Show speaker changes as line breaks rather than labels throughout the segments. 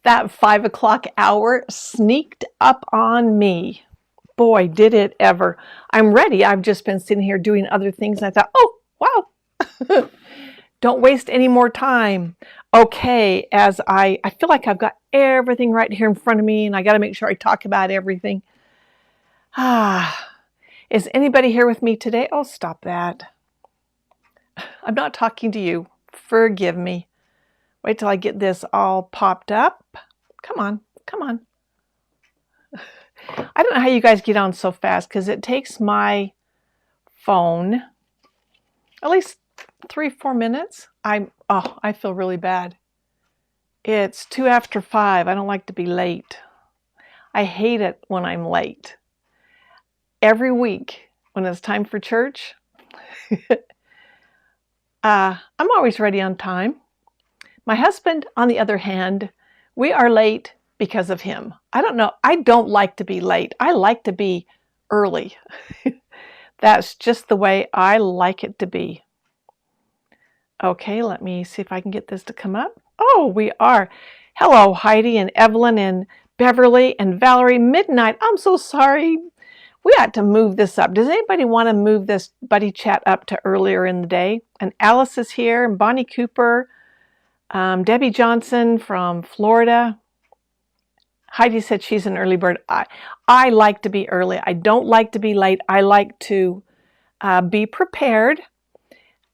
That 5 o'clock hour sneaked up on me. Boy, did it ever. I'm ready. I've just been sitting here doing other things. And I thought, oh, wow. Don't waste any more time. Okay, as I feel like I've got everything right here in front of me, and I got to make sure I talk about everything. Is anybody here with me today? Oh, stop that. I'm not talking to you. Forgive me. Wait till I get this all popped up. Come on, come on. I don't know how you guys get on so fast because it takes my phone at least 3-4 minutes. I feel really bad. It's 2 after 5. I don't like to be late. I hate it when I'm late. Every week when it's time for church, I'm always ready on time. My husband, on the other hand, we are late because of him. I don't know. I don't like to be late. I like to be early. That's just the way I like it to be. Okay, let me see if I can get this to come up. Oh, we are. Hello, Heidi and Evelyn and Beverly and Valerie. Midnight. I'm so sorry. We ought to move this up. Does anybody want to move this buddy chat up to earlier in the day? And Alice is here, and Bonnie Cooper, Debbie Johnson from Florida. Heidi said she's an early bird. I like to be early. I don't like to be late. I like to be prepared.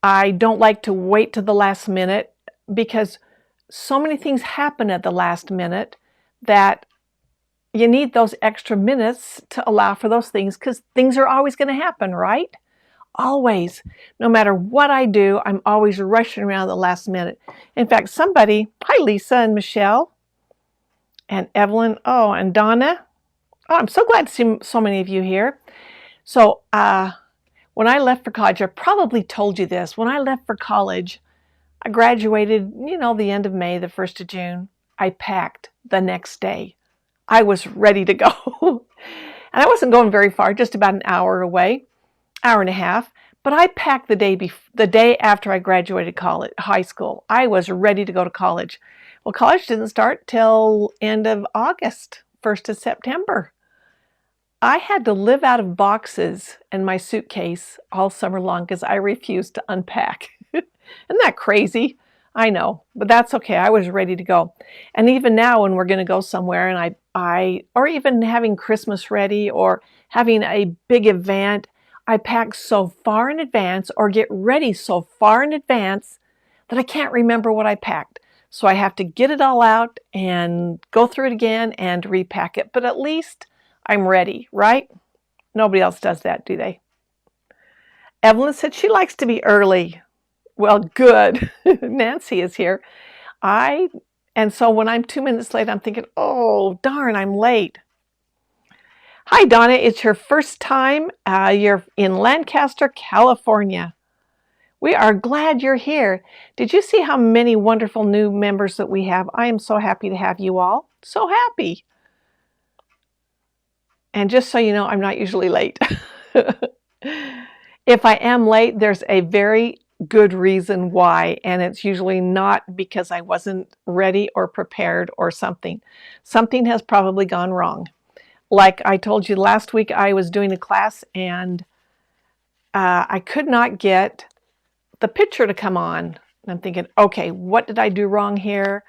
I don't like to wait to the last minute because so many things happen at the last minute that you need those extra minutes to allow for those things because things are always going to happen, right? Always. No matter what I do, I'm always rushing around the last minute. In fact, hi Lisa and Michelle and Evelyn, and Donna. Oh, I'm so glad to see so many of you here. So when I left for college, I probably told you this. When I left for college, I graduated, the end of May, the 1st of June. I packed the next day. I was ready to go. And I wasn't going very far, just about an hour away, hour and a half. But I packed the day after I graduated high school. I was ready to go to college. Well, college didn't start till end of August, 1st of September. I had to live out of boxes in my suitcase all summer long because I refused to unpack. Isn't that crazy? I know, but that's okay. I was ready to go. And even now when we're going to go somewhere and or even having Christmas ready or having a big event, I pack so far in advance or get ready so far in advance that I can't remember what I packed. So I have to get it all out and go through it again and repack it. But at least I'm ready, right? Nobody else does that, do they? Evelyn said she likes to be early. Well, good. Nancy is here. And so when I'm 2 minutes late, I'm thinking, oh, darn, I'm late. Hi, Donna. It's your first time. You're in Lancaster, California. We are glad you're here. Did you see how many wonderful new members that we have? I am so happy to have you all. So happy. And just so you know, I'm not usually late. If I am late, there's a very good reason why, and it's usually not because I wasn't ready or prepared or something. Something has probably gone wrong. Like I told you last week, I was doing a class and I could not get the picture to come on. And I'm thinking, okay, what did I do wrong here?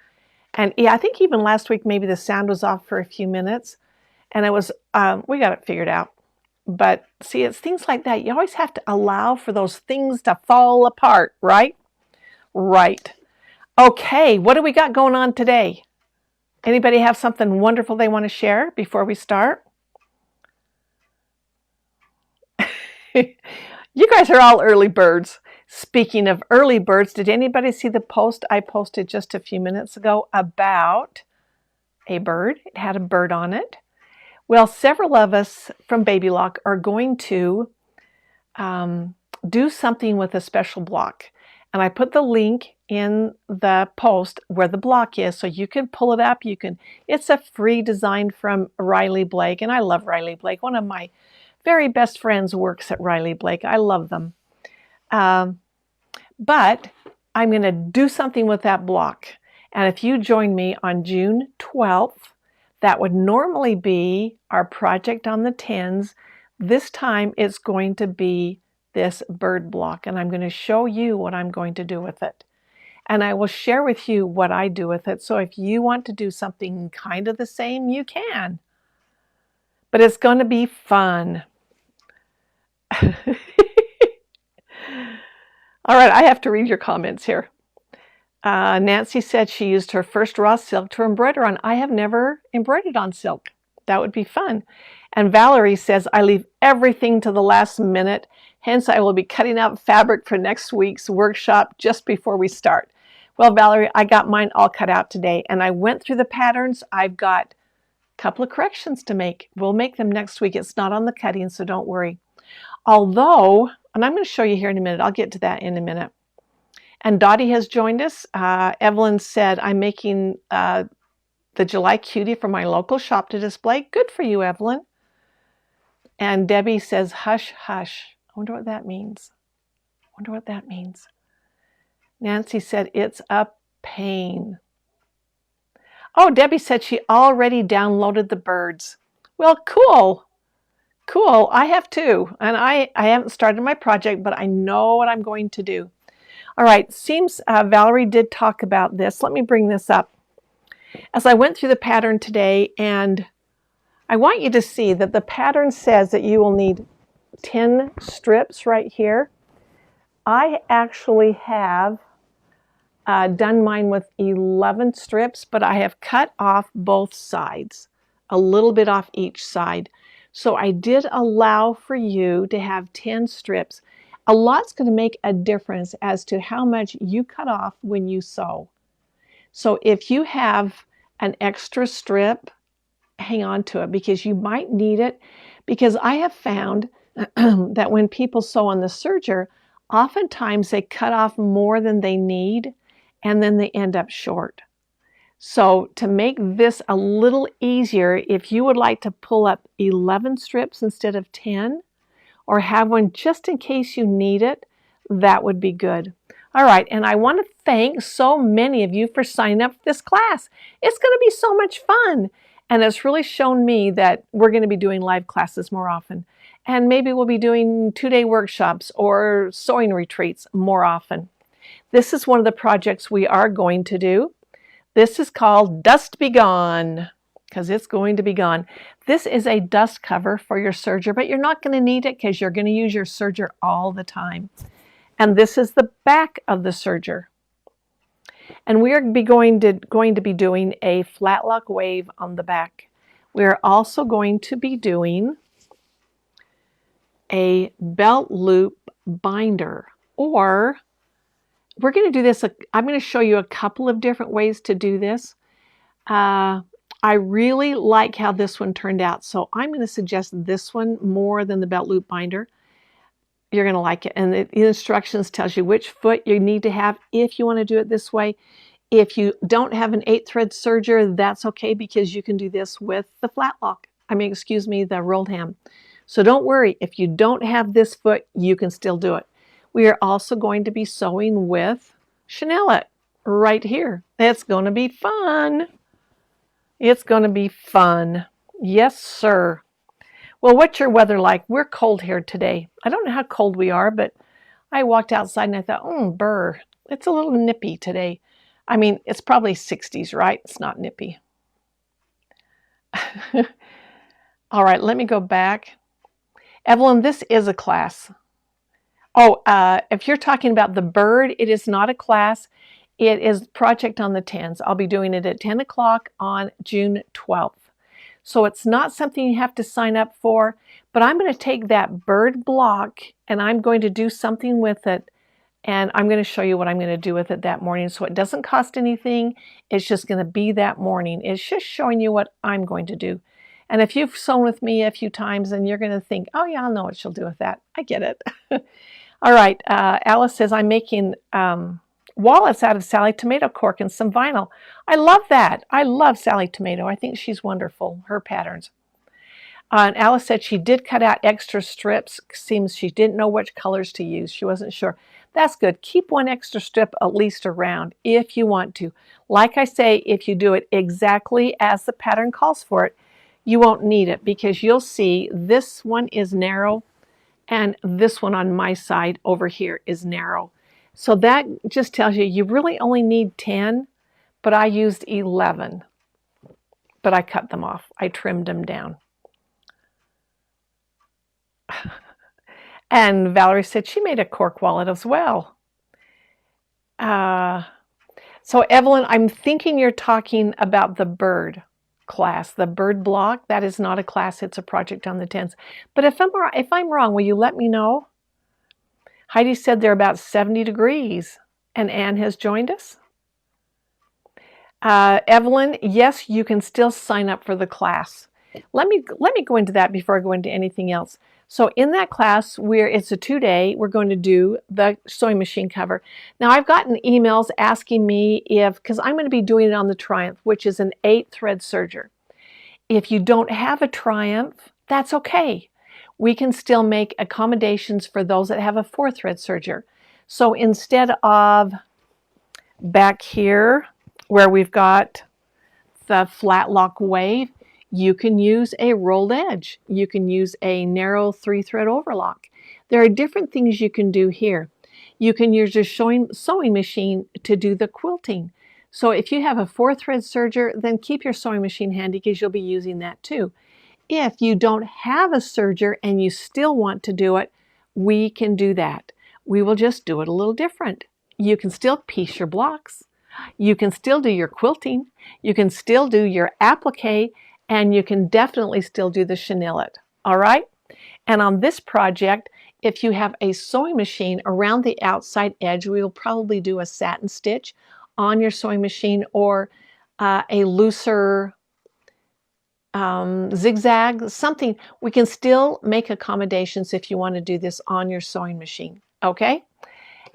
And yeah, I think even last week, maybe the sound was off for a few minutes and it was, we got it figured out. But see, it's things like that. You always have to allow for those things to fall apart, right? Right. Okay, what do we got going on today? Anybody have something wonderful they want to share before we start? You guys are all early birds. Speaking of early birds, did anybody see the post I posted just a few minutes ago about a bird? It had a bird on it. Well, several of us from Baby Lock are going to do something with a special block. And I put the link in the post where the block is, so you can pull it up. It's a free design from Riley Blake, and I love Riley Blake. One of my very best friends works at Riley Blake. I love them. But I'm going to do something with that block. And if you join me on June 12th, that would normally be our project on the 10s. This time it's going to be this bird block, and I'm going to show you what I'm going to do with it. And I will share with you what I do with it. So if you want to do something kind of the same, you can. But it's going to be fun. All right, I have to read your comments here. Nancy said she used her first raw silk to embroider on. I have never embroidered on silk. That would be fun. And Valerie says, I leave everything to the last minute. Hence, I will be cutting out fabric for next week's workshop just before we start. Well, Valerie, I got mine all cut out today, and I went through the patterns. I've got a couple of corrections to make. We'll make them next week. It's not on the cutting, so don't worry. Although, and I'm going to show you here in a minute. I'll get to that in a minute. And Dottie has joined us. Evelyn said, I'm making the July cutie for my local shop to display. Good for you, Evelyn. And Debbie says, hush, hush. I wonder what that means. Nancy said, it's a pain. Oh, Debbie said she already downloaded the birds. Well, cool. Cool. I have too. And I haven't started my project, but I know what I'm going to do. All right. Seems Valerie did talk about this. Let me bring this up. As I went through the pattern today, and I want you to see that the pattern says that you will need 10 strips right here. I actually have done mine with 11 strips, but I have cut off both sides, a little bit off each side. So I did allow for you to have 10 strips. A lot's going to make a difference as to how much you cut off when you sew. So if you have an extra strip, hang on to it because you might need it, because I have found that when people sew on the serger, oftentimes they cut off more than they need and then they end up short. So to make this a little easier, if you would like to pull up 11 strips instead of 10, or have one just in case you need it, that would be good. All right, and I want to thank so many of you for signing up for this class. It's going to be so much fun, and it's really shown me that we're going to be doing live classes more often, and maybe we'll be doing 2-day workshops or sewing retreats more often. This is one of the projects we are going to do. This is called Dust Be Gone, because it's going to be gone. This is a dust cover for your serger, but you're not going to need it because you're going to use your serger all the time. And this is the back of the serger. And we are going to be doing a flat lock wave on the back. We are also going to be doing a belt loop binder, or we're going to do this. I'm going to show you a couple of different ways to do this. I really like how this one turned out, so I'm going to suggest this one more than the belt loop binder. You're going to like it, and the instructions tells you which foot you need to have if you want to do it this way. If you don't have an 8-thread serger, that's okay because you can do this with the flat lock. The rolled ham. So don't worry, if you don't have this foot, you can still do it. We are also going to be sewing with chenillet right here. It's going to be fun. It's going to be fun. Yes, sir. Well, what's your weather like? We're cold here today. I don't know how cold we are, but I walked outside and I thought, brr, it's a little nippy today. I mean, it's probably 60s, right? It's not nippy. All right, let me go back. Evelyn, this is a class. Oh, if you're talking about the bird, it is not a class. It is Project on the 10s. I'll be doing it at 10 o'clock on June 12th. So it's not something you have to sign up for, but I'm going to take that bird block and I'm going to do something with it. And I'm going to show you what I'm going to do with it that morning. So it doesn't cost anything. It's just going to be that morning. It's just showing you what I'm going to do. And if you've sewn with me a few times, then you're going to think, oh yeah, I'll know what she'll do with that. I get it. All right. Alice says, I'm making wallets out of Sally Tomato cork and some vinyl. I love that. I love Sally Tomato. I think she's wonderful, her patterns. And Alice said she did cut out extra strips. Seems she didn't know which colors to use. She wasn't sure. That's good. Keep one extra strip at least around if you want to. Like I say, if you do it exactly as the pattern calls for it, you won't need it because you'll see this one is narrow and this one on my side over here is narrow. So that just tells you really only need 10, but I used 11. But I cut them off. I trimmed them down. And Valerie said she made a cork wallet as well. So Evelyn, I'm thinking you're talking about the bird class, the bird block. That is not a class, it's a project on the 10s. But if I'm wrong, will you let me know? Heidi said they're about 70 degrees, and Anne has joined us. Evelyn, yes, you can still sign up for the class. Let me go into that before I go into anything else. So in that class, it's a 2-day, we're going to do the sewing machine cover. Now I've gotten emails asking me because I'm going to be doing it on the Triumph, which is an 8-thread serger. If you don't have a Triumph, that's okay. We can still make accommodations for those that have a 4-thread serger. So instead of back here where we've got the flat lock wave, you can use a rolled edge. You can use a narrow 3-thread overlock. There are different things you can do here. You can use your sewing machine to do the quilting. So if you have a 4-thread serger, then keep your sewing machine handy because you'll be using that too. If you don't have a serger and you still want to do it, we can do that. We will just do it a little different. You can still piece your blocks. You can still do your quilting. You can still do your applique, and you can definitely still do the chenillet. All right? And on this project, if you have a sewing machine around the outside edge, we will probably do a satin stitch on your sewing machine or a looser zigzag, something. We can still make accommodations if you want to do this on your sewing machine. Okay?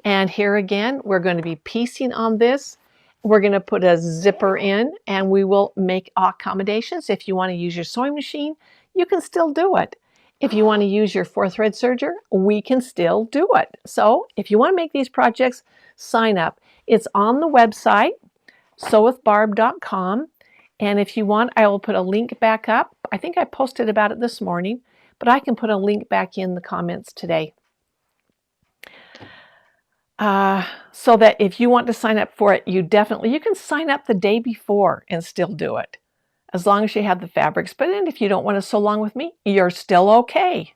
And here again, we're going to be piecing on this. We're going to put a zipper in and we will make accommodations. If you want to use your sewing machine, you can still do it. If you want to use your 4-thread serger, we can still do it. So if you want to make these projects, sign up. It's on the website, sewwithbarb.com. And if you want, I will put a link back up. I think I posted about it this morning, but I can put a link back in the comments today. So that if you want to sign up for it, you can sign up the day before and still do it, as long as you have the fabrics. But then if you don't want to sew along with me, you're still okay.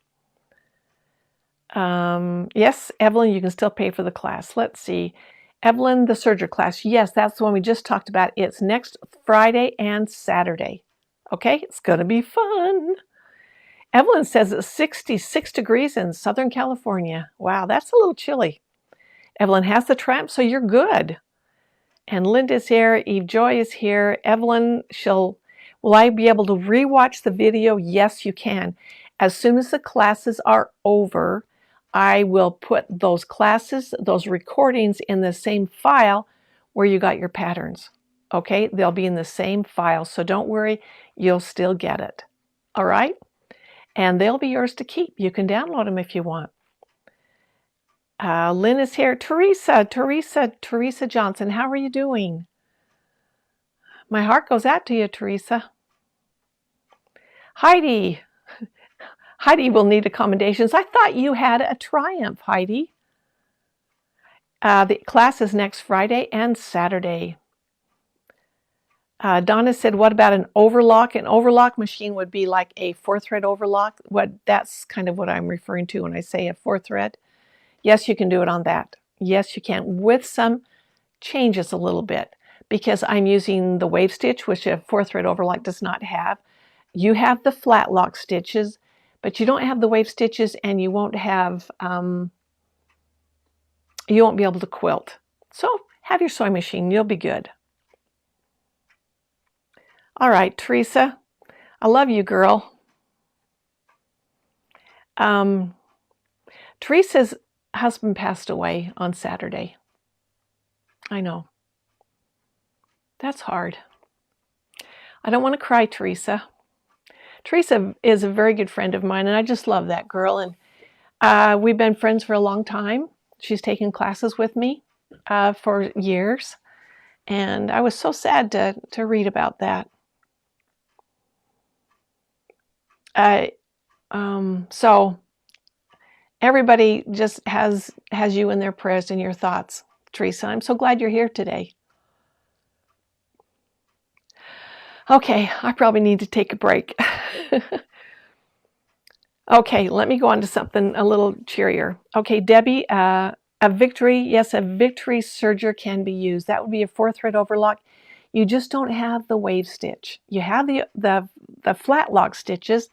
Yes, Evelyn, you can still pay for the class. Let's see. Evelyn, the serger class. Yes, that's the one we just talked about. It's next Friday and Saturday. Okay, it's going to be fun. Evelyn says it's 66 degrees in Southern California. Wow, that's a little chilly. Evelyn has the Triumph, so you're good. And Linda's here. Eve Joy is here. Evelyn, will I be able to rewatch the video? Yes, you can. As soon as the classes are over, I will put those classes, those recordings in the same file where you got your patterns. Okay, they'll be in the same file, so don't worry, you'll still get it. All right? And they'll be yours to keep. You can download them if you want. Lynn is here. Teresa Johnson, how are you doing? My heart goes out to you, Teresa. Heidi will need accommodations. I thought you had a Triumph, Heidi. The class is next Friday and Saturday. Donna said, what about an overlock? An overlock machine would be like a 4-thread overlock. That's kind of what I'm referring to when I say a 4-thread. Yes, you can do it on that. Yes, you can, with some changes a little bit, because I'm using the wave stitch, which a 4-thread overlock does not have. You have the flat lock stitches, but you don't have the wave stitches, and you won't have, you won't be able to quilt. So have your sewing machine, you'll be good. All right, Teresa, I love you, girl. Teresa's husband passed away on Saturday. I know. That's hard. I don't want to cry, Teresa. Teresa is a very good friend of mine, and I just love that girl. And we've been friends for a long time. She's taken classes with me for years, and I was so sad to read about that. So everybody just has you in their prayers and your thoughts, Teresa. I'm so glad you're here today. Okay, I probably need to take a break. Okay, let me go on to something a little cheerier. Okay, Debbie, a victory serger can be used. That would be a 4-thread overlock. You just don't have the wave stitch. You have the flat lock stitches,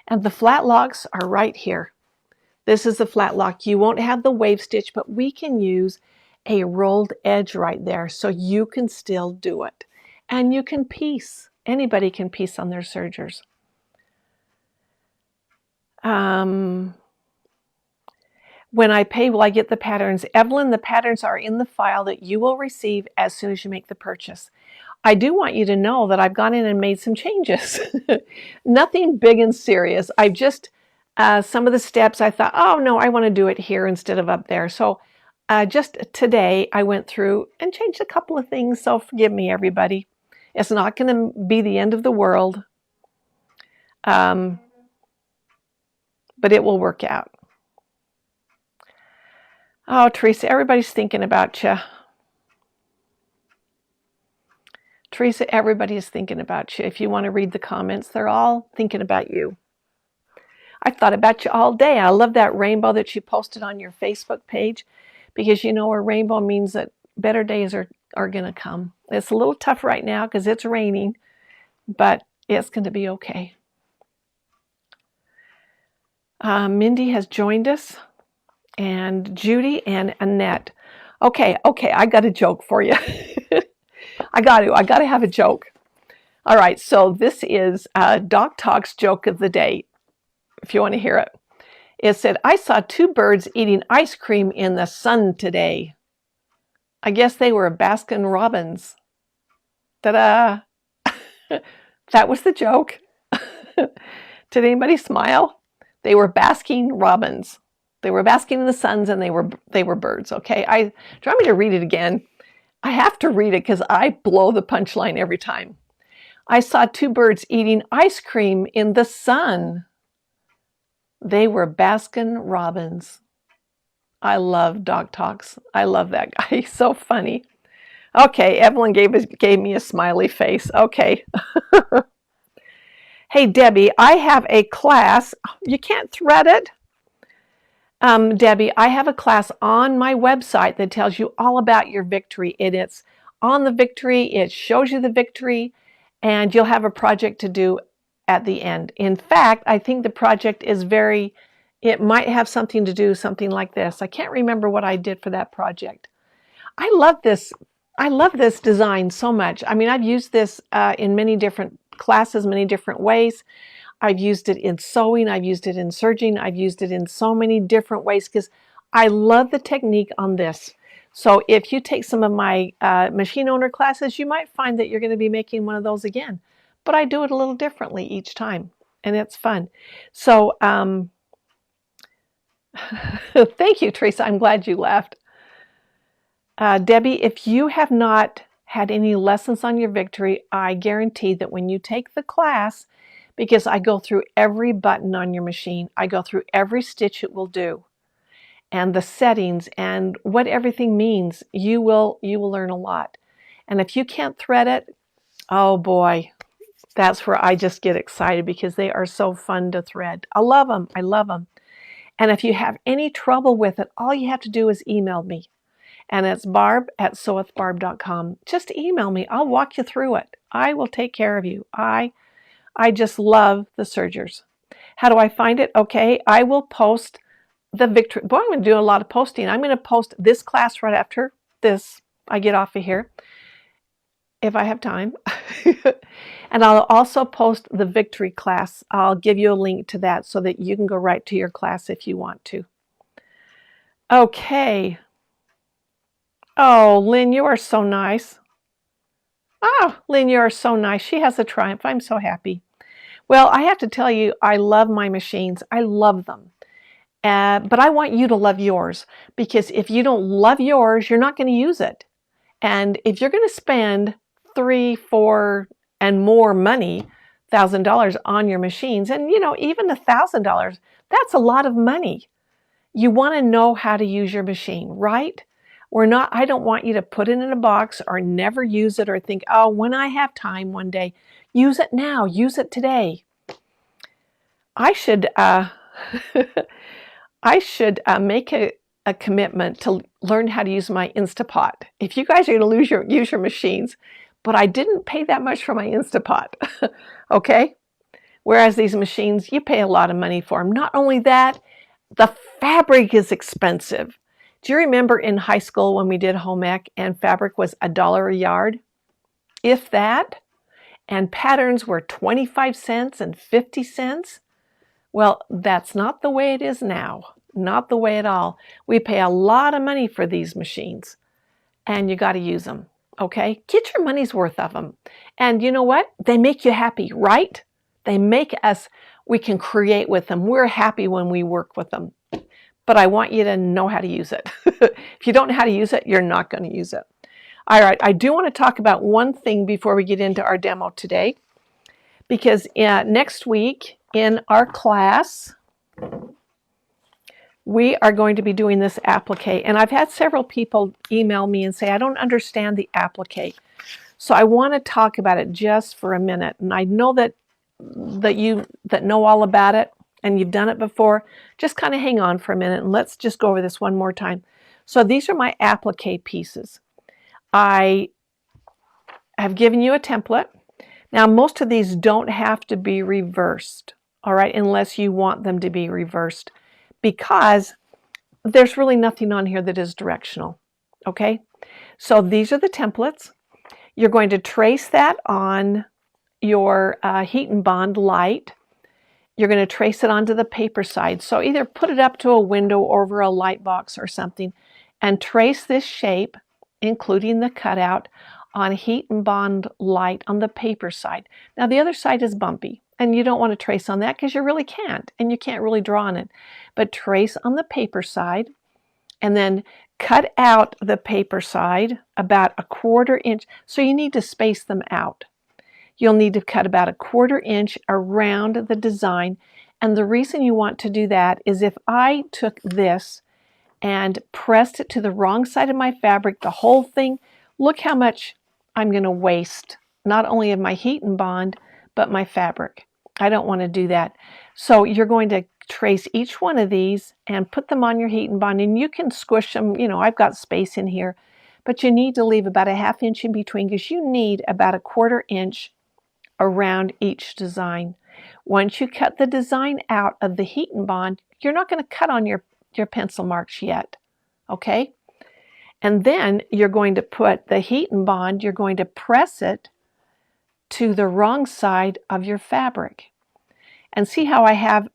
and the flat locks are right here. This is the flat lock. You won't have the wave stitch, but we can use a rolled edge right there, so you can still do it. And you can piece. Anybody can piece on their sergers. When I pay, will I get the patterns? Evelyn, the patterns are in the file that you will receive as soon as you make the purchase. I do want you to know that I've gone in and made some changes. Nothing big and serious. I've just, some of the steps I thought, oh no, I want to do it here instead of up there. So just today I went through and changed a couple of things. So forgive me, everybody. It's not going to be the end of the world. But it will work out. Oh, Teresa, everybody's thinking about you. Teresa, everybody is thinking about you. If you want to read the comments, they're all thinking about you. I thought about you all day. I love that rainbow that you posted on your Facebook page, because you know a rainbow means that better days are going to come. It's a little tough right now because it's raining, but it's going to be okay. Mindy has joined us, and Judy and Annette. Okay, I got a joke for you. I got to have a joke. All right, so this is Doc Talk's joke of the day, if you want to hear it. It said, I saw 2 birds eating ice cream in the sun today. I guess they were Baskin Robbins. Ta-da! That was the joke. Did anybody smile? They were Baskin Robbins. They were basking in the suns, and they were birds. Okay, do you want me to read it again? I have to read it because I blow the punchline every time. I saw 2 birds eating ice cream in the sun. They were Baskin Robbins. I love Doc Talks. I love that guy. He's so funny. Okay, Evelyn gave me a smiley face. Okay. Hey, Debbie, I have a class. You can't thread it? Debbie, I have a class on my website that tells you all about your victory. It's on the victory. It shows you the victory, and you'll have a project to do at the end. In fact, I think the project is it might have something to do something like this. I can't remember what I did for that project. I love this design so much. I mean, I've used this in many different classes, many different ways. I've used it in sewing, I've used it in serging, I've used it in so many different ways because I love the technique on this. So if you take some of my machine owner classes, you might find that you're going to be making one of those again. But I do it a little differently each time, and it's fun. So thank you, Teresa. I'm glad you laughed. Debbie, if you have not had any lessons on your victory, I guarantee that when you take the class, because I go through every button on your machine, I go through every stitch it will do, and the settings and what everything means, you will learn a lot. And if you can't thread it, oh boy, that's where I just get excited because they are so fun to thread. I love them. I love them. And if you have any trouble with it, all you have to do is email me. And it's barb@sewwithbarb.com. Just email me. I'll walk you through it. I will take care of you. I just love the sergers. How do I find it? Okay, I will post the victory. Boy, I'm going to do a lot of posting. I'm going to post this class right after this. I get off of here, if I have time. And I'll also post the victory class. I'll give you a link to that so that you can go right to your class if you want to. Okay. Oh, Lynn, you are so nice. Oh, Lynn, you are so nice. She has a Triumph. I'm so happy. Well, I have to tell you, I love my machines. I love them. But I want you to love yours, because if you don't love yours, you're not going to use it. And if you're going to spend $3, $4, and more money, $1,000 on your machines, and even $1,000, that's a lot of money. You want to know how to use your machine, right? I don't want you to put it in a box or never use it or think, oh, when I have time one day, use it now, use it today. I should make a commitment to learn how to use my Instapot. If you guys are going to use your machines, but I didn't pay that much for my Instapot, okay? Whereas these machines, you pay a lot of money for them. Not only that, the fabric is expensive. Do you remember in high school when we did home ec and fabric was $1 a yard? If that, and patterns were 25 cents and 50 cents? Well, that's not the way it is now. Not the way at all. We pay a lot of money for these machines, and you got to use them, okay? Get your money's worth of them. And you know what? They make you happy, right? They make us, we can create with them. We're happy when we work with them. But I want you to know how to use it. If you don't know how to use it, you're not going to use it. All right, I do want to talk about one thing before we get into our demo today, because next week in our class, we are going to be doing this applique. And I've had several people email me and say, I don't understand the applique. So I want to talk about it just for a minute. And I know that you know all about it and you've done it before. Just kind of hang on for a minute and let's just go over this one more time. So these are my applique pieces. I have given you a template. Now, most of these don't have to be reversed, all right, unless you want them to be reversed, because there's really nothing on here that is directional, okay? So these are the templates. You're going to trace that on your heat and bond light. You're going to trace it onto the paper side. So either put it up to a window or over a light box or something and trace this shape, including the cutout, on heat and bond light on the paper side. Now the other side is bumpy, and you don't want to trace on that because you really can't, and you can't really draw on it. But trace on the paper side, and then cut out the paper side about 1/4 inch. So you need to space them out. You'll need to cut about 1/4 inch around the design. And the reason you want to do that is if I took this and pressed it to the wrong side of my fabric, the whole thing, look how much I'm going to waste, not only of my heat and bond, but my fabric. I don't want to do that. So you're going to trace each one of these and put them on your heat and bond, and you can squish them. I've got space in here, but you need to leave about 1/2 inch in between because you need about 1/4 inch around each design. Once you cut the design out of the heat and bond, you're not going to cut on your pencil marks yet, okay? And then you're going to put the heat and bond, you're going to press it to the wrong side of your fabric. And see how I have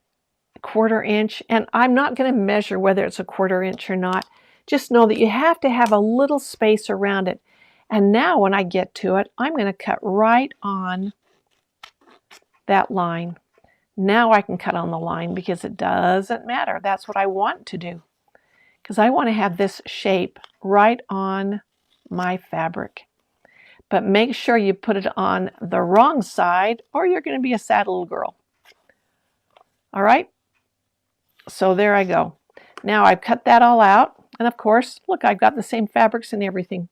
1/4 inch, and I'm not going to measure whether it's 1/4 inch or not. Just know that you have to have a little space around it. And now when I get to it, I'm going to cut right on that line. Now I can cut on the line because it doesn't matter. That's what I want to do, because I want to have this shape right on my fabric. But make sure you put it on the wrong side or you're going to be a sad little girl. All right, so there I go. Now I've cut that all out, and of course, look, I've got the same fabrics and everything.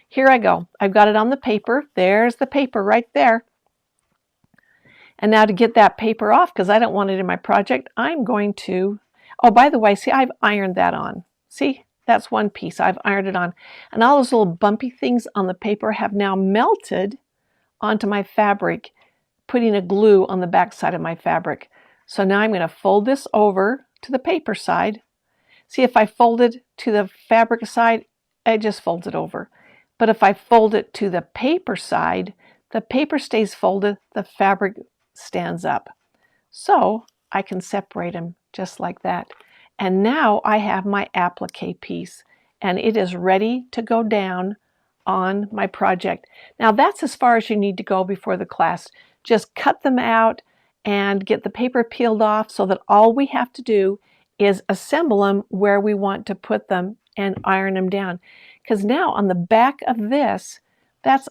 Here I go. I've got it on the paper. There's the paper right there. And now to get that paper off, because I don't want it in my project, I'm going to, oh, by the way, see, I've ironed that on. See, that's one piece. I've ironed it on. And all those little bumpy things on the paper have now melted onto my fabric, putting a glue on the back side of my fabric. So now I'm going to fold this over to the paper side. See, if I fold it to the fabric side, it just folds it over. But if I fold it to the paper side, the paper stays folded, the fabric stands up. So I can separate them just like that. And now I have my applique piece, and it is ready to go down on my project. Now that's as far as you need to go before the class. Just cut them out and get the paper peeled off so that all we have to do is assemble them where we want to put them and iron them down. Because now on the back of this, that's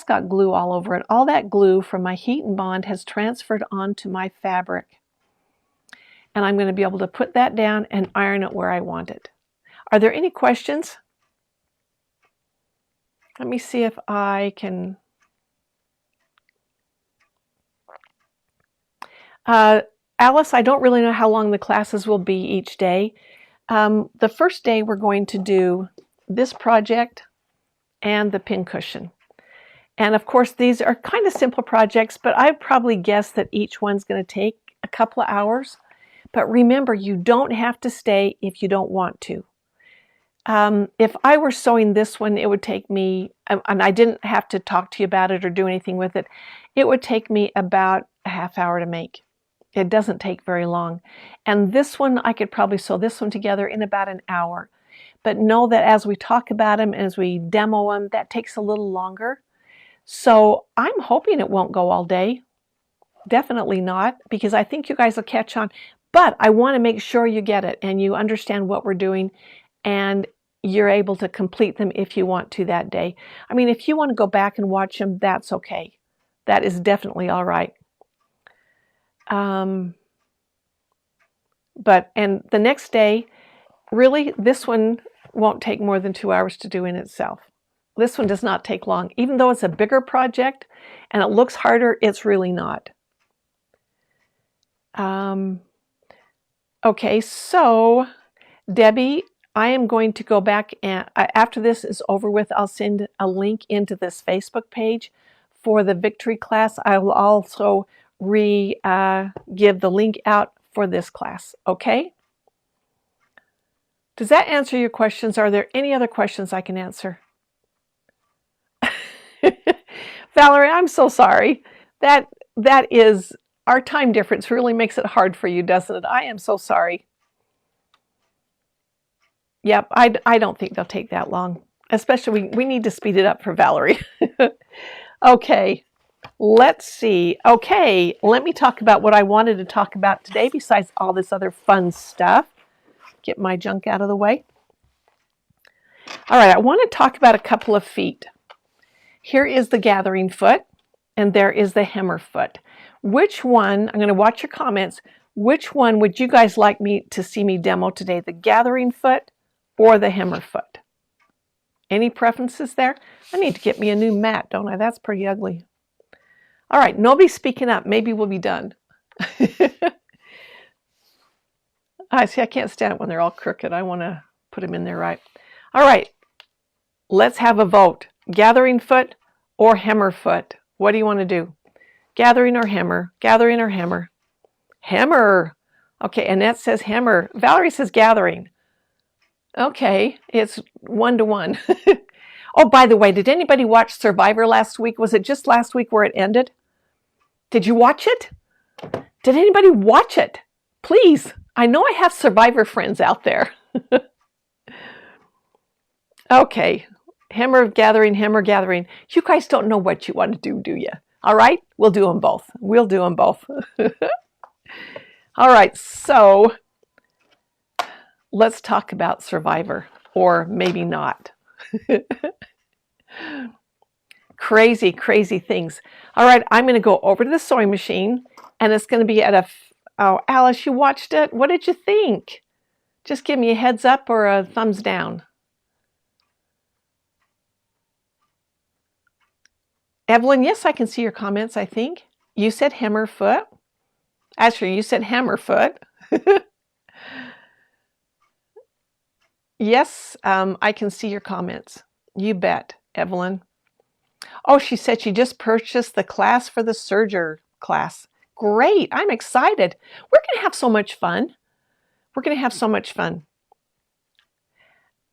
got glue all over it. All that glue from my heat and bond has transferred onto my fabric. And I'm going to be able to put that down and iron it where I want it. Are there any questions? Let me see if I can. Alice, I don't really know how long the classes will be each day. The first day we're going to do this project and the pincushion. And of course these are kind of simple projects, but I probably guess that each one's going to take a couple of hours. But remember, you don't have to stay if you don't want to. If I were sewing this one, it would take me, and I didn't have to talk to you about it or do anything with it, it would take me about a half hour to make. It doesn't take very long. And this one, I could probably sew this one together in about an hour. But know that as we talk about them, as we demo them, that takes a little longer. So I'm hoping it won't go all day. Definitely not, because I think you guys will catch on. But I want to make sure you get it and you understand what we're doing and you're able to complete them if you want to that day. I mean, if you want to go back and watch them, that's okay. That is definitely all right. And the next day, really, this one won't take more than 2 hours to do in itself. This one does not take long. Even though it's a bigger project and it looks harder, it's really not. Okay, so Debbie, I am going to go back and after this is over with, I'll send a link into this Facebook page for the Victory class. I will also give the link out for this class, okay? Does that answer your questions? Are there any other questions I can answer? Valerie, I'm so sorry. That is, our time difference really makes it hard for you, doesn't it? I am so sorry. Yep, I don't think they'll take that long. Especially, we need to speed it up for Valerie. Okay, let's see. Okay, let me talk about what I wanted to talk about today besides all this other fun stuff. Get my junk out of the way. All right, I want to talk about a couple of feet. Here is the gathering foot, and there is the hemmer foot. Which one, I'm going to watch your comments, which one would you guys like me to see me demo today, the gathering foot or the hemmer foot? Any preferences there? I need to get me a new mat, don't I? That's pretty ugly. All right, nobody's speaking up. Maybe we'll be done. I see, I can't stand it when they're all crooked. I want to put them in there right. All right, let's have a vote. Gathering foot or hemmer foot? What do you want to do? Gathering or hemmer? Gathering or hemmer? Hemmer. Okay, Annette says hemmer. Valerie says gathering. Okay, it's 1-to-1. Oh, by the way, did anybody watch Survivor last week? Was it just last week where it ended? Did you watch it? Did anybody watch it? Please. I know I have Survivor friends out there. Okay. Hemmer gathering, hemmer gathering. You guys don't know what you want to do you? All right, we'll do them both. We'll do them both. All right, so let's talk about Survivor, or maybe not. Crazy, crazy things. All right, I'm going to go over to the sewing machine, and it's going to be at a... Oh, Alice, you watched it? What did you think? Just give me a heads up or a thumbs down. Evelyn, yes, I can see your comments, I think. You said hemmer foot. Actually, you said hammer foot. Yes, I can see your comments. You bet, Evelyn. Oh, she said she just purchased the class for the serger class. Great, I'm excited. We're going to have so much fun. We're going to have so much fun.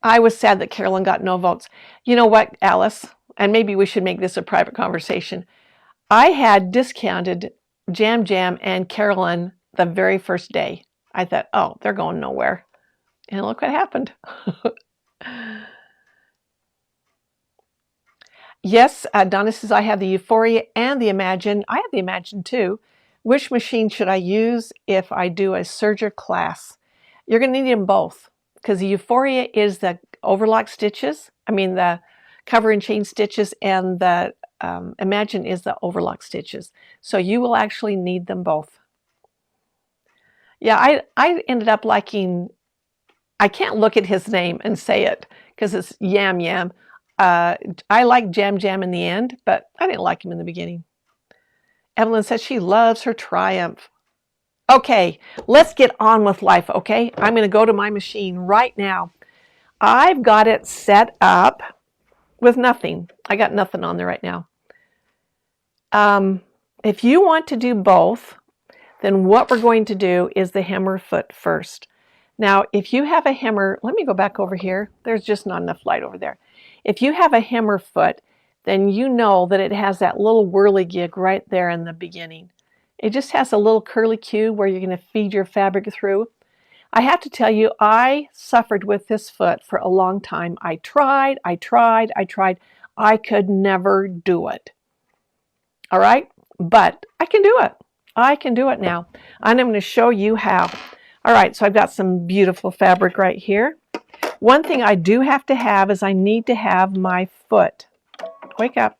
I was sad that Carolyn got no votes. You know what, Alice? And maybe we should make this a private conversation. I had discounted Jam Jam and Carolyn the very first day. I thought, oh, they're going nowhere. And look what happened. Yes, Donna says, I have the Euphoria and the Imagine. I have the Imagine too. Which machine should I use if I do a serger class? You're going to need them both because the Euphoria is the overlock stitches. I mean the cover and chain stitches, and the Imagine is the overlock stitches. So you will actually need them both. Yeah, I ended up liking, I can't look at his name and say it because it's Yam Yam. I like Jam Jam in the end, but I didn't like him in the beginning. Evelyn says she loves her Triumph. Okay, let's get on with life, okay? I'm going to go to my machine right now. I've got it set up with nothing. I got nothing on there right now. If you want to do both, then what we're going to do is the hammer foot first. Now, if you have a hammer, let me go back over here. There's just not enough light over there. If you have a hammer foot, then you know that it has that little whirligig right there in the beginning. It just has a little curly cue where you're going to feed your fabric through. I have to tell you, I suffered with this foot for a long time. I tried. I could never do it. All right, but I can do it. I can do it now. And I'm going to show you how. All right, so I've got some beautiful fabric right here. One thing I do have to have is I need to have my foot. Wake up.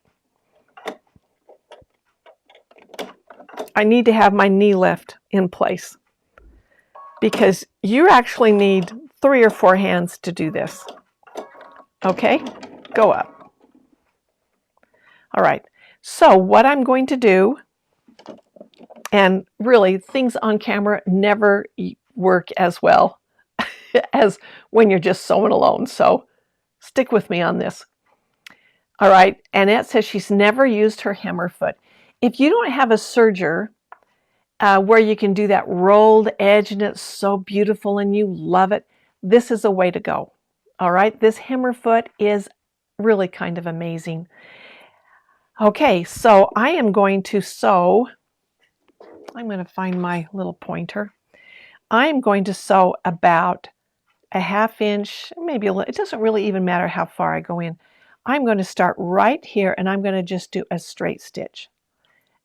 I need to have my knee lift in place because you actually need 3 or 4 hands to do this. Okay, go up. All right, so what I'm going to do, and really things on camera never work as well as when you're just sewing alone, so stick with me on this. All right, Annette says she's never used her hammer foot. If you don't have a serger where you can do that rolled edge and it's so beautiful and you love it, this is a way to go. All right, this hammer foot is really kind of amazing. Okay, so I am going to sew. I'm going to find my little pointer. I am going to sew about a 1/2 inch, maybe a little. It doesn't really even matter how far I go in. I'm going to start right here and I'm going to just do a straight stitch.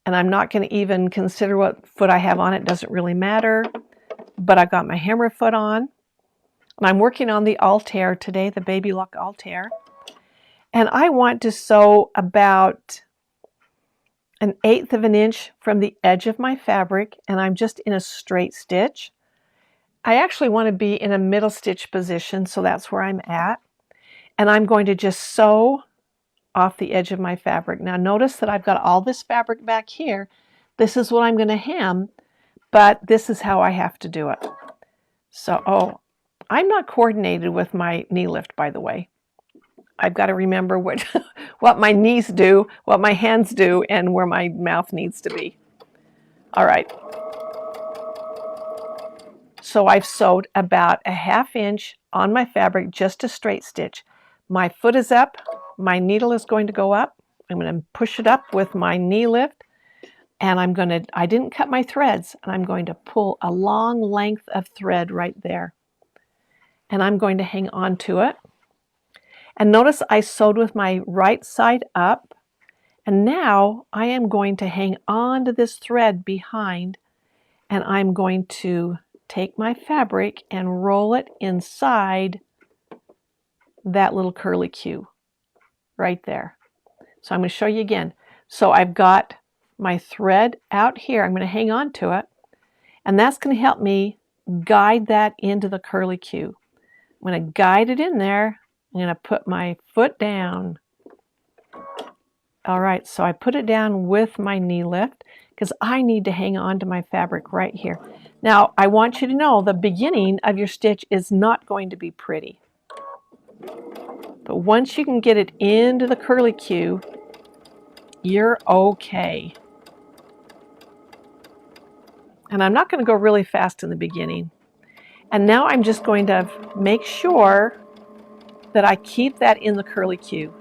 And I'm not going to even consider what foot I have on. It doesn't really matter. But I've got my hammer foot on. And I'm working on the Altair today, the Baby Lock Altair. And I want to sew about 1/8 of an inch from the edge of my fabric. And I'm just in a straight stitch. I actually want to be in a middle stitch position, so that's where I'm at. And I'm going to just sew off the edge of my fabric. Now notice that I've got all this fabric back here. This is what I'm going to hem, but this is how I have to do it. So, I'm not coordinated with my knee lift, by the way. I've got to remember what, what my knees do, what my hands do, and where my mouth needs to be. All right. So I've sewed about a 1/2 inch on my fabric, just a straight stitch. My foot is up, my needle is going to go up. I'm going to push it up with my knee lift, and I didn't cut my threads, and I'm going to pull a long length of thread right there. And I'm going to hang on to it. And notice I sewed with my right side up, and now I am going to hang on to this thread behind, and I'm going to take my fabric and roll it inside that little curly cue right there. So I'm going to show you again. So I've got my thread out here. I'm going to hang on to it, and that's going to help me guide that into the curly cue. I'm going to guide it in there. I'm going to put my foot down. All right, so I put it down with my knee lift because I need to hang on to my fabric right here. Now, I want you to know the beginning of your stitch is not going to be pretty. But once you can get it into the curly cue, you're okay. And I'm not going to go really fast in the beginning. And now I'm just going to make sure that I keep that in the curly cue.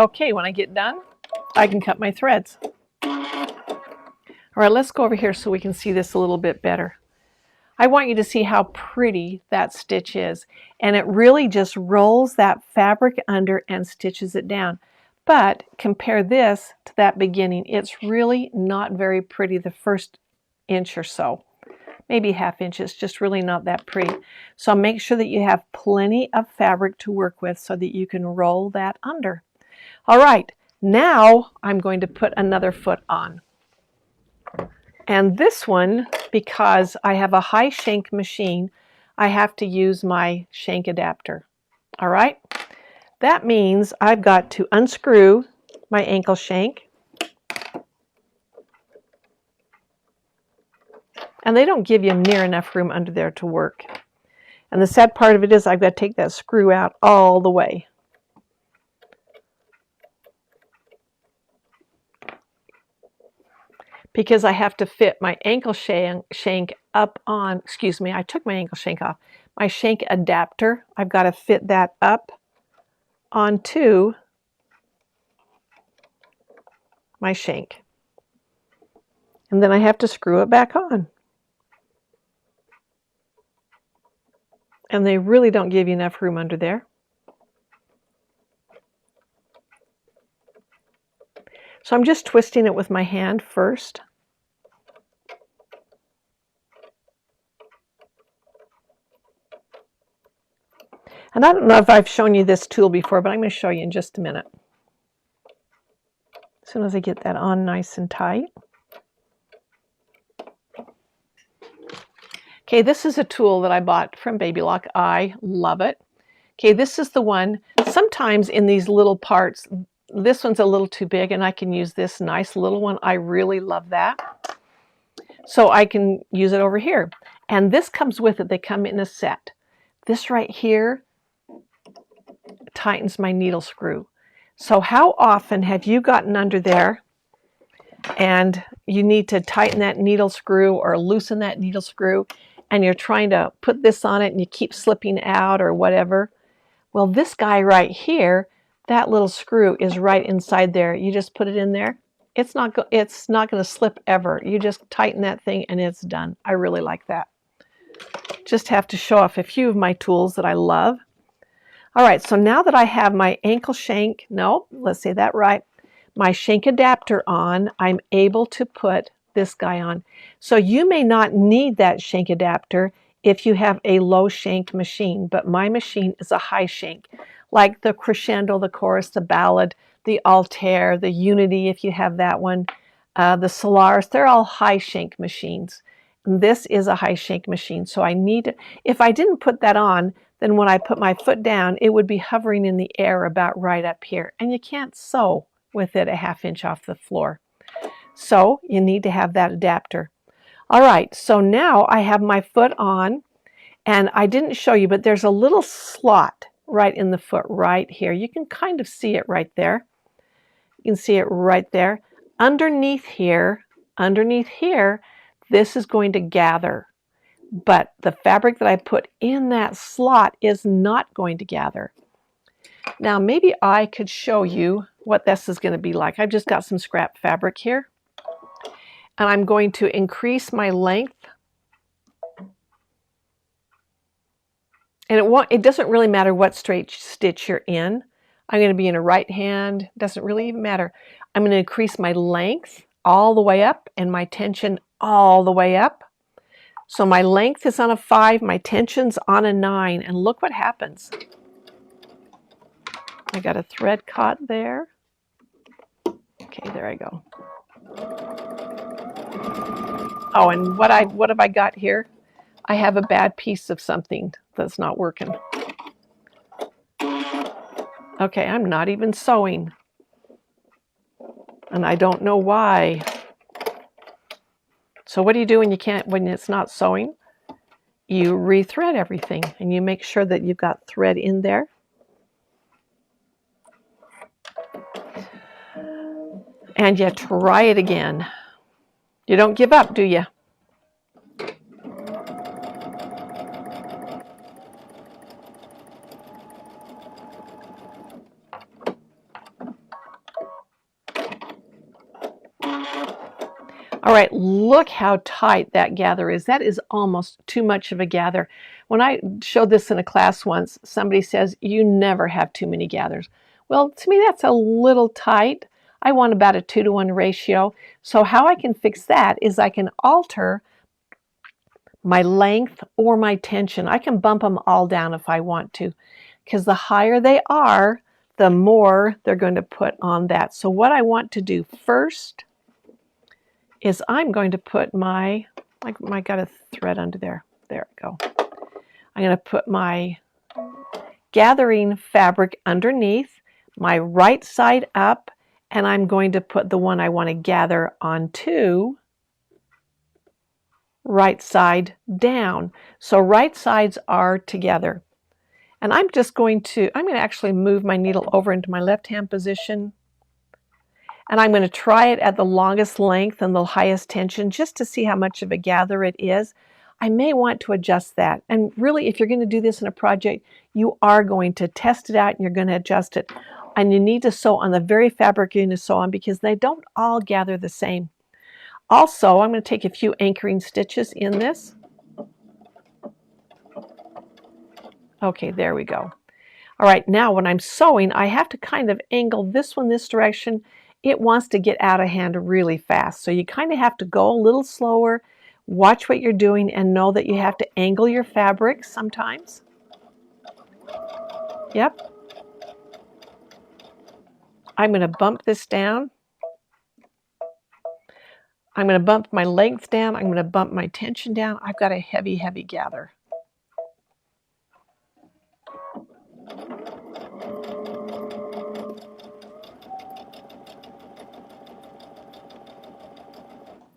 Okay, when I get done, I can cut my threads. All right, let's go over here so we can see this a little bit better. I want you to see how pretty that stitch is. And it really just rolls that fabric under and stitches it down. But compare this to that beginning. It's really not very pretty the first inch or so. Maybe ½ inch. It's just really not that pretty. So make sure that you have plenty of fabric to work with so that you can roll that under. All right, now I'm going to put another foot on. And this one, because I have a high shank machine, I have to use my shank adapter. All right? That means I've got to unscrew my ankle shank. And they don't give you near enough room under there to work. And the sad part of it is I've got to take that screw out all the way. Because I have to fit my ankle shank up on, excuse me, I took my ankle shank off. My shank adapter, I've got to fit that up onto my shank. And then I have to screw it back on. And they really don't give you enough room under there. So I'm just twisting it with my hand first. And I don't know if I've shown you this tool before, but I'm going to show you in just a minute. As soon as I get that on nice and tight. Okay, this is a tool that I bought from Baby Lock. I love it. Okay, this is the one. Sometimes in these little parts, this one's a little too big and I can use this nice little one. I really love that. So I can use it over here. And this comes with it. They come in a set. This right here tightens my needle screw. So how often have you gotten under there and you need to tighten that needle screw or loosen that needle screw and you're trying to put this on it and you keep slipping out or whatever? Well, this guy right here, that little screw is right inside there. You just put it in there. It's not going to slip ever. You just tighten that thing and it's done. I really like that. Just have to show off a few of my tools that I love. All right, so now that I have my ankle shank, no, let's say that right, my shank adapter on, I'm able to put this guy on. So you may not need that shank adapter if you have a low shank machine, but my machine is a high shank, like the Crescendo, the Chorus, the Ballad, the Altair, the Unity, if you have that one, the Solaris, they're all high shank machines. And this is a high shank machine, so I need, if I didn't put that on, then when I put my foot down, it would be hovering in the air about right up here, and you can't sew with it ½ inch off the floor. So you need to have that adapter. All right, so now I have my foot on, and I didn't show you, but there's a little slot right in the foot right here. You can kind of see it right there. You can see it right there. Underneath here, this is going to gather. But the fabric that I put in that slot is not going to gather. Now maybe I could show you what this is going to be like. I've just got some scrap fabric here. And I'm going to increase my length. And it doesn't really matter what straight stitch you're in. I'm going to be in a right hand. Doesn't really even matter. I'm going to increase my length all the way up and my tension all the way up. So my length is on a 5, my tension's on a 9, and look what happens. I got a thread caught there. Okay, there I go. Oh, and what have I got here? I have a bad piece of something that's not working. Okay, I'm not even sewing. And I don't know why. So what do you do when it's not sewing? You rethread everything and you make sure that you've got thread in there. And you try it again. You don't give up, do you? All right, look how tight that gather is. That is almost too much of a gather. When I showed this in a class once, somebody says, you never have too many gathers. Well, to me, that's a little tight. I want about a 2-to-1 ratio. So how I can fix that is I can alter my length or my tension. I can bump them all down if I want to, because the higher they are, the more they're going to put on that. So what I want to do first is I'm going to put my, I got a thread under there. There we go. I'm going to put my gathering fabric underneath, my right side up, and I'm going to put the one I want to gather onto right side down. So right sides are together. And I'm going to actually move my needle over into my left hand position. And I'm going to try it at the longest length and the highest tension just to see how much of a gather it is. I may want to adjust that. And really, if you're going to do this in a project, you are going to test it out and you're going to adjust it. And you need to sew on the very fabric you're going to sew on because they don't all gather the same. Also, I'm going to take a few anchoring stitches in this. Okay, there we go. All right, now when I'm sewing, I have to kind of angle this one this direction. It wants to get out of hand really fast. So you kind of have to go a little slower, watch what you're doing, and know that you have to angle your fabric sometimes. Yep. I'm going to bump this down. I'm going to bump my length down. I'm going to bump my tension down. I've got a heavy, heavy gather.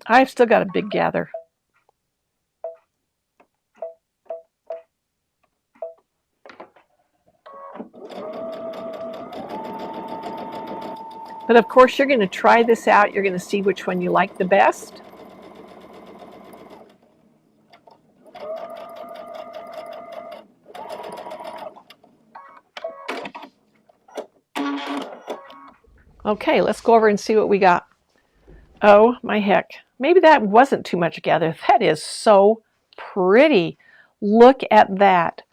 I've still got a big gather. But of course, you're going to try this out. You're going to see which one you like the best. Okay, let's go over and see what we got. Oh my heck. Maybe that wasn't too much gather. That is so pretty. Look at that.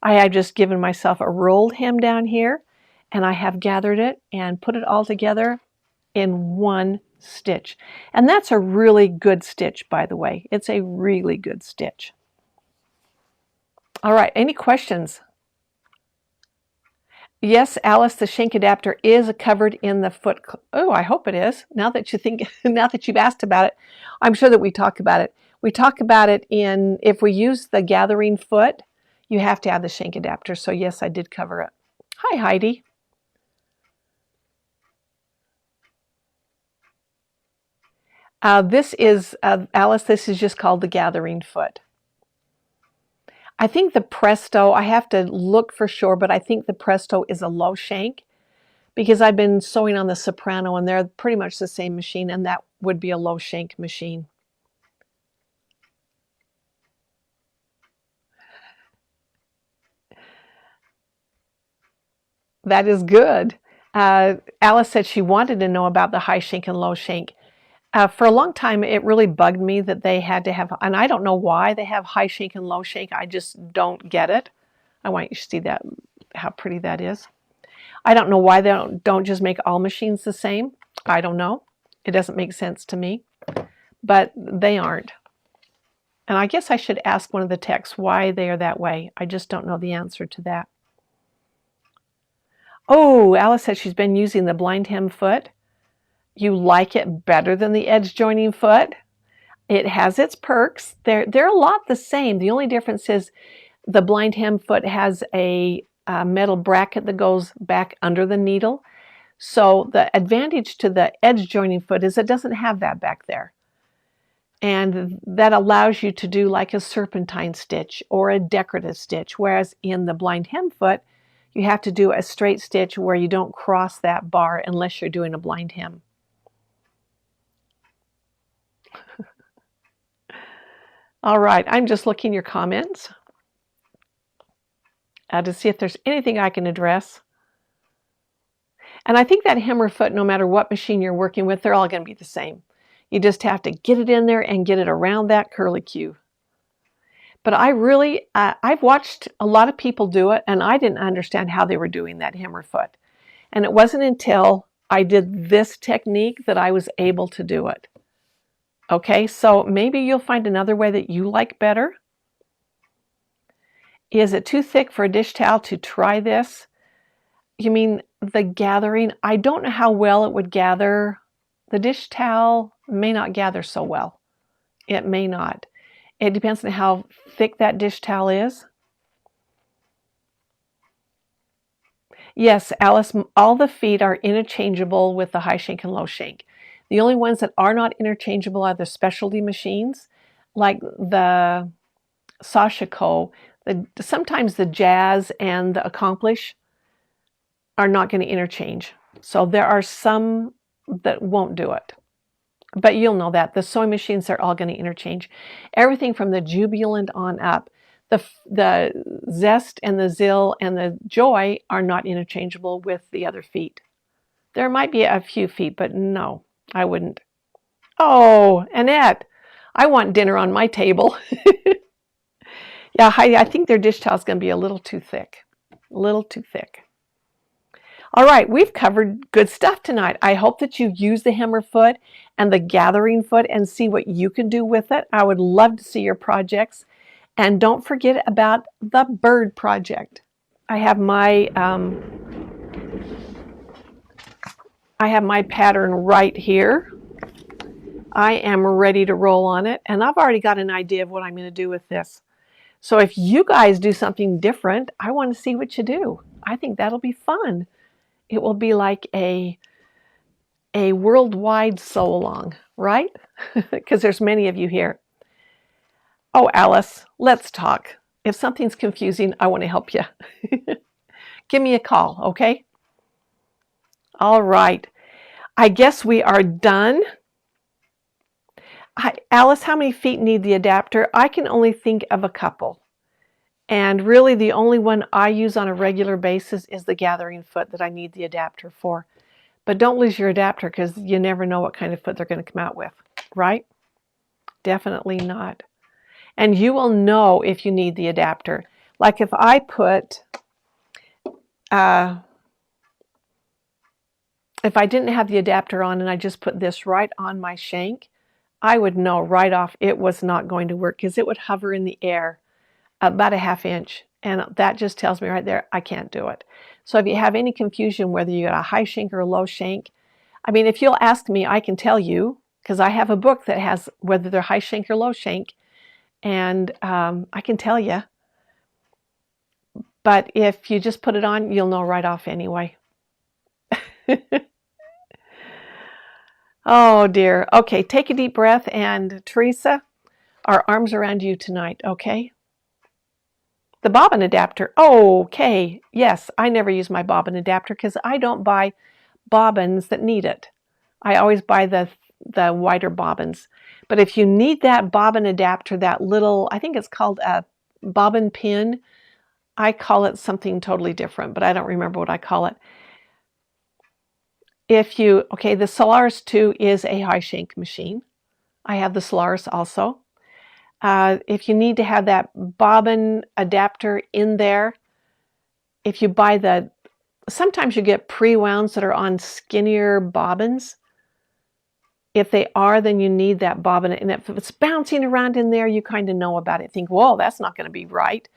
I have just given myself a rolled hem down here, and I have gathered it and put it all together in one stitch. And that's a really good stitch, by the way. It's a really good stitch. All right, any questions? Yes, Alice, the shank adapter is covered in the foot. Oh, I hope it is. Now that you've asked about it, I'm sure that we talk about it. We talk about it in, if we use the gathering foot, you have to add the shank adapter. So yes, I did cover it. Hi, Heidi. This is, Alice, this is just called the gathering foot. I think the Presto, I have to look for sure, but I think the Presto is a low shank because I've been sewing on the Soprano and they're pretty much the same machine, and that would be a low shank machine. That is good. Alice said she wanted to know about the high shank and low shank. For a long time, it really bugged me that they had to have, and I don't know why they have high shank and low shank. I just don't get it. I want you to see that, how pretty that is. I don't know why they don't just make all machines the same. I don't know. It doesn't make sense to me, but they aren't. And I guess I should ask one of the techs why they are that way. I just don't know the answer to that. Oh, Alice said she's been using the blind hem foot. You like it better than the edge joining foot? It has its perks. They're a lot the same. The only difference is the blind hem foot has a metal bracket that goes back under the needle. So the advantage to the edge joining foot is it doesn't have that back there. And that allows you to do like a serpentine stitch or a decorative stitch, whereas in the blind hem foot, you have to do a straight stitch where you don't cross that bar unless you're doing a blind hem. All right, I'm just looking your comments to see if there's anything I can address. And I think that hem or foot, no matter what machine you're working with, they're all going to be the same. You just have to get it in there and get it around that curlicue. But I've watched a lot of people do it, and I didn't understand how they were doing that hammer foot. And it wasn't until I did this technique that I was able to do it. Okay, so maybe you'll find another way that you like better. Is it too thick for a dish towel to try this? You mean the gathering? I don't know how well it would gather. The dish towel may not gather so well. It may not. It depends on how thick that dish towel is. Yes, Alice, all the feet are interchangeable with the high shank and low shank. The only ones that are not interchangeable are the specialty machines, like the Sashiko. Sometimes the Jazz and the Accomplish are not going to interchange. So there are some that won't do it. But you'll know that. The sewing machines are all going to interchange. Everything from the Jubilant on up. The Zest and the Zill and the Joy are not interchangeable with the other feet. There might be a few feet, but no, I wouldn't. Oh, Annette, I want dinner on my table. Yeah, Heidi, I think their dish towel is going to be a little too thick. A little too thick. All right, we've covered good stuff tonight. I hope that you use the hammer foot and the gathering foot and see what you can do with it. I would love to see your projects. And don't forget about the bird project. I have my pattern right here. I am ready to roll on it, and I've already got an idea of what I'm going to do with this. So if you guys do something different, I want to see what you do. I think that'll be fun. It will be like a worldwide sew-along, right? Because there's many of you here. Oh, Alice, let's talk. If something's confusing, I want to help you. Give me a call, okay? All right. I guess we are done. Alice, how many feet need the adapter? I can only think of a couple. And really the only one I use on a regular basis is the gathering foot that I need the adapter for. But don't lose your adapter because you never know what kind of foot they're going to come out with, right? Definitely not. And you will know if you need the adapter. Like if I put, if I didn't have the adapter on and I just put this right on my shank, I would know right off it was not going to work because it would hover in the air about a ½ inch. And that just tells me right there, I can't do it. So if you have any confusion whether you got a high shank or a low shank, I mean, if you'll ask me, I can tell you because I have a book that has whether they're high shank or low shank. And I can tell you, but if you just put it on, you'll know right off anyway. Oh dear. Okay, take a deep breath, and Teresa, our arms around you tonight, okay? The bobbin adapter. Okay, yes, I never use my bobbin adapter because I don't buy bobbins that need it. I always buy the wider bobbins. But if you need that bobbin adapter, that little, I think it's called a bobbin pin. I call it something totally different, but I don't remember what I call it. Okay, the Solaris 2 is a high shank machine. I have the Solaris also. If you need to have that bobbin adapter in there, if you buy sometimes you get pre-wounds that are on skinnier bobbins. If they are, then you need that bobbin. And if it's bouncing around in there, you kind of know about it. Think, whoa, that's not going to be right.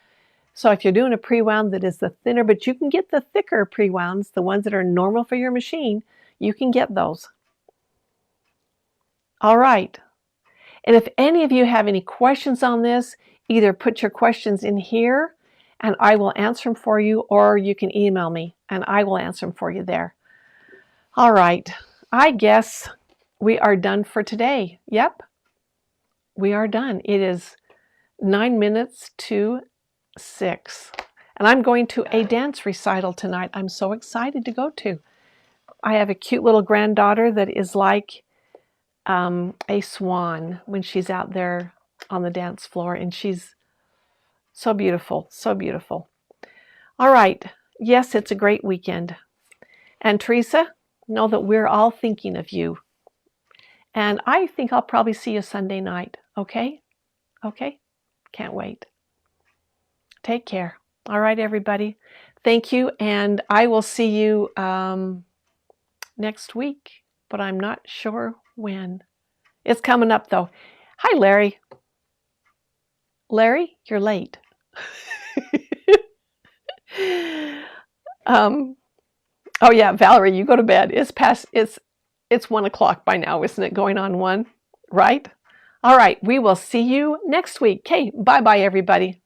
So if you're doing a pre-wound that is the thinner, but you can get the thicker pre-wounds, the ones that are normal for your machine, you can get those. All right. And if any of you have any questions on this, either put your questions in here and I will answer them for you, or you can email me and I will answer them for you there. All right. I guess we are done for today. Yep. We are done. It is 9 minutes to 6. And I'm going to a dance recital tonight. I'm so excited to go to. I have a cute little granddaughter that is like a swan when she's out there on the dance floor, and she's so beautiful, so beautiful. All right. Yes, it's a great weekend. And Teresa, know that we're all thinking of you. And I think I'll probably see you Sunday night. Okay? Okay? Can't wait. Take care. All right, everybody. Thank you. And I will see you next week, but I'm not sure when. It's coming up, though. Hi, Larry. Larry, you're late. Oh yeah, Valerie, you go to bed. It's 1 o'clock by now, isn't it? Going on 1, right? All right, we will see you next week. Okay, bye-bye, everybody.